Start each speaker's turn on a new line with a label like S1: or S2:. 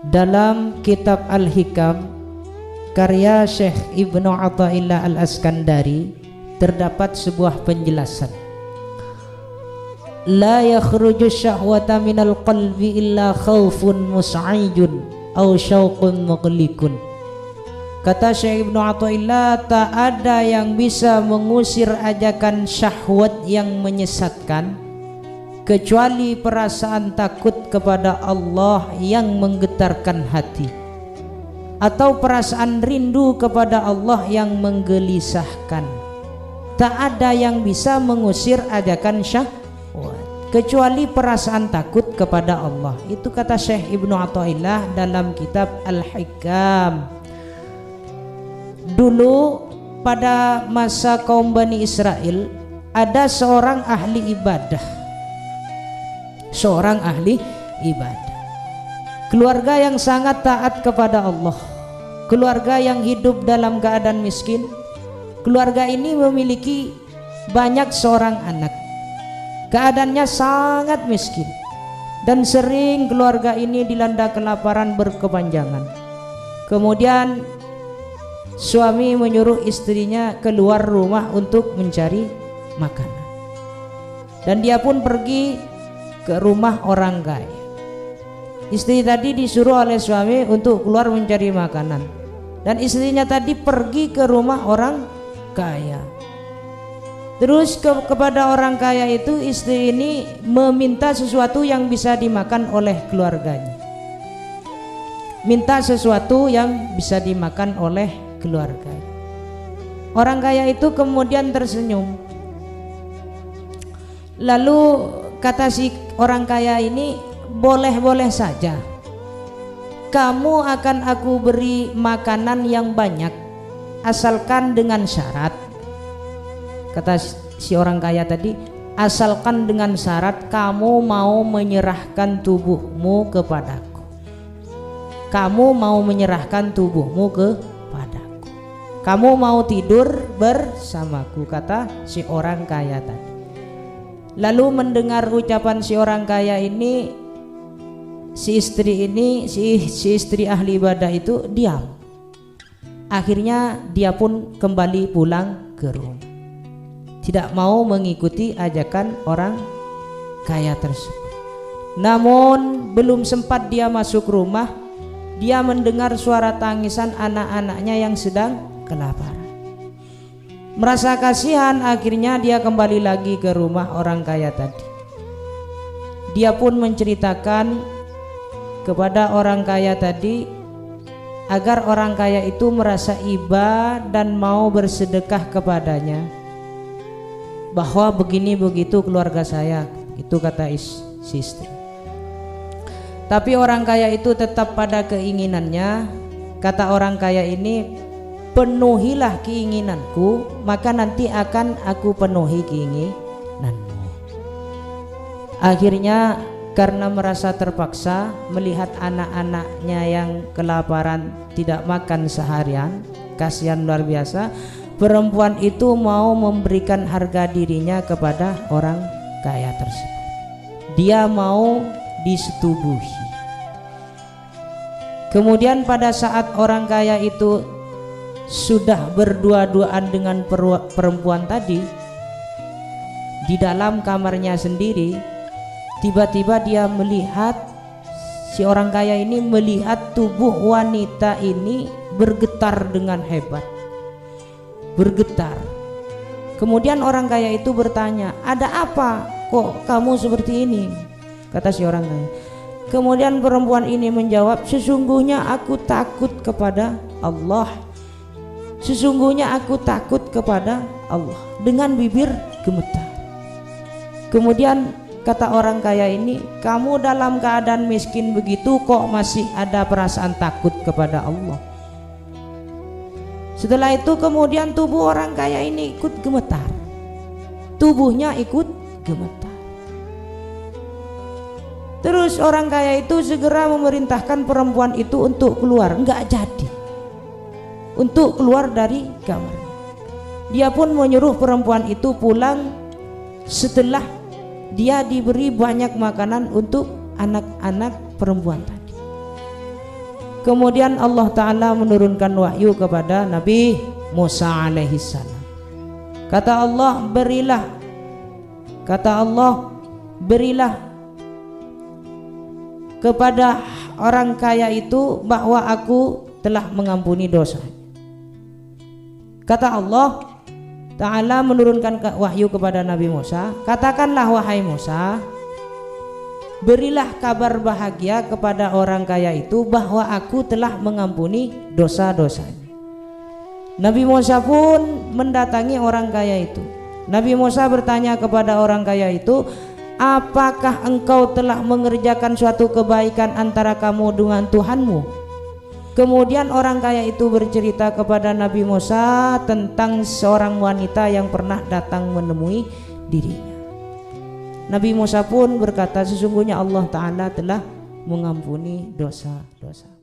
S1: Dalam kitab Al-Hikam karya Syekh Ibnu Athaillah Al-Askandari terdapat sebuah penjelasan. La yakhruju syahwata minal qalbi illa khawfun mus'ajun aw syauqun mughliqun. Kata Syekh Ibnu Athaillah, tak ada yang bisa mengusir ajakan syahwat yang menyesatkan kecuali perasaan takut kepada Allah yang menggetarkan hati, atau perasaan rindu kepada Allah yang menggelisahkan. Tak ada yang bisa mengusir ajakan syahwat kecuali perasaan takut kepada Allah. Itu kata Syekh Ibnu Athaillah dalam kitab Al-Hikam. Dulu pada masa kaum Bani Israel ada seorang ahli ibadah, keluarga yang sangat taat kepada Allah, keluarga yang hidup dalam keadaan miskin. Keluarga ini memiliki banyak seorang anak, keadaannya sangat miskin, dan sering keluarga ini dilanda kelaparan berkepanjangan. Kemudian suami menyuruh istrinya keluar rumah untuk mencari makanan, dan dia pun pergi ke rumah orang kaya. Istri tadi disuruh oleh suami untuk keluar mencari makanan, dan istrinya tadi pergi ke rumah orang kaya. Terus kepada orang kaya itu istri ini meminta sesuatu yang bisa dimakan oleh keluarganya, minta sesuatu yang bisa dimakan oleh keluarga. Orang kaya itu kemudian tersenyum. Lalu kata si orang kaya ini, boleh-boleh saja, kamu akan aku beri makanan yang banyak asalkan dengan syarat. Kata si orang kaya tadi, asalkan dengan syarat kamu mau menyerahkan tubuhmu kepadaku. Kamu mau menyerahkan tubuhmu kepadaku, kamu mau tidur bersamaku, kata si orang kaya tadi. Lalu mendengar ucapan si orang kaya ini, si istri ahli ibadah itu diam. Akhirnya dia pun kembali pulang ke rumah, tidak mau mengikuti ajakan orang kaya tersebut. Namun belum sempat dia masuk rumah, dia mendengar suara tangisan anak-anaknya yang sedang kelaparan. Merasa kasihan, akhirnya dia kembali lagi ke rumah orang kaya tadi. Dia pun menceritakan kepada orang kaya tadi agar orang kaya itu merasa iba dan mau bersedekah kepadanya, bahwa begini begitu keluarga saya, itu kata si istri. Tapi orang kaya itu tetap pada keinginannya. Kata orang kaya ini, penuhilah keinginanku, maka nanti akan aku penuhi keinginanmu. Akhirnya karena merasa terpaksa melihat anak-anaknya yang kelaparan tidak makan seharian, kasihan luar biasa, perempuan itu mau memberikan harga dirinya kepada orang kaya tersebut. Dia mau disetubuhi. Kemudian pada saat orang kaya itu sudah berdua-duaan dengan perempuan tadi di dalam kamarnya sendiri, tiba-tiba dia melihat, si orang kaya ini melihat tubuh wanita ini bergetar dengan hebat, bergetar. Kemudian orang kaya itu bertanya, ada apa kok kamu seperti ini? Kata si orang kaya. Kemudian perempuan ini menjawab, sesungguhnya aku takut kepada Allah, sesungguhnya aku takut kepada Allah, dengan bibir gemetar. Kemudian kata orang kaya ini, kamu dalam keadaan miskin begitu kok masih ada perasaan takut kepada Allah? Setelah itu kemudian tubuh orang kaya ini ikut gemetar, tubuhnya ikut gemetar. Terus orang kaya itu segera memerintahkan perempuan itu untuk keluar, enggak jadi, untuk keluar dari kamar. Dia pun menyuruh perempuan itu pulang setelah dia diberi banyak makanan untuk anak-anak perempuan tadi. Kemudian Allah Ta'ala menurunkan wahyu kepada Nabi Musa alaihissalam. Kata Allah, berilah kepada orang kaya itu bahwa aku telah mengampuni dosa. Kata Allah Ta'ala menurunkan wahyu kepada Nabi Musa, katakanlah wahai Musa, berilah kabar bahagia kepada orang kaya itu bahwa aku telah mengampuni dosa-dosanya. Nabi Musa pun mendatangi orang kaya itu. Nabi Musa bertanya kepada orang kaya itu, apakah engkau telah mengerjakan suatu kebaikan antara kamu dengan Tuhanmu? Kemudian orang kaya itu bercerita kepada Nabi Musa tentang seorang wanita yang pernah datang menemui dirinya. Nabi Musa pun berkata, sesungguhnya Allah Ta'ala telah mengampuni dosa-dosa.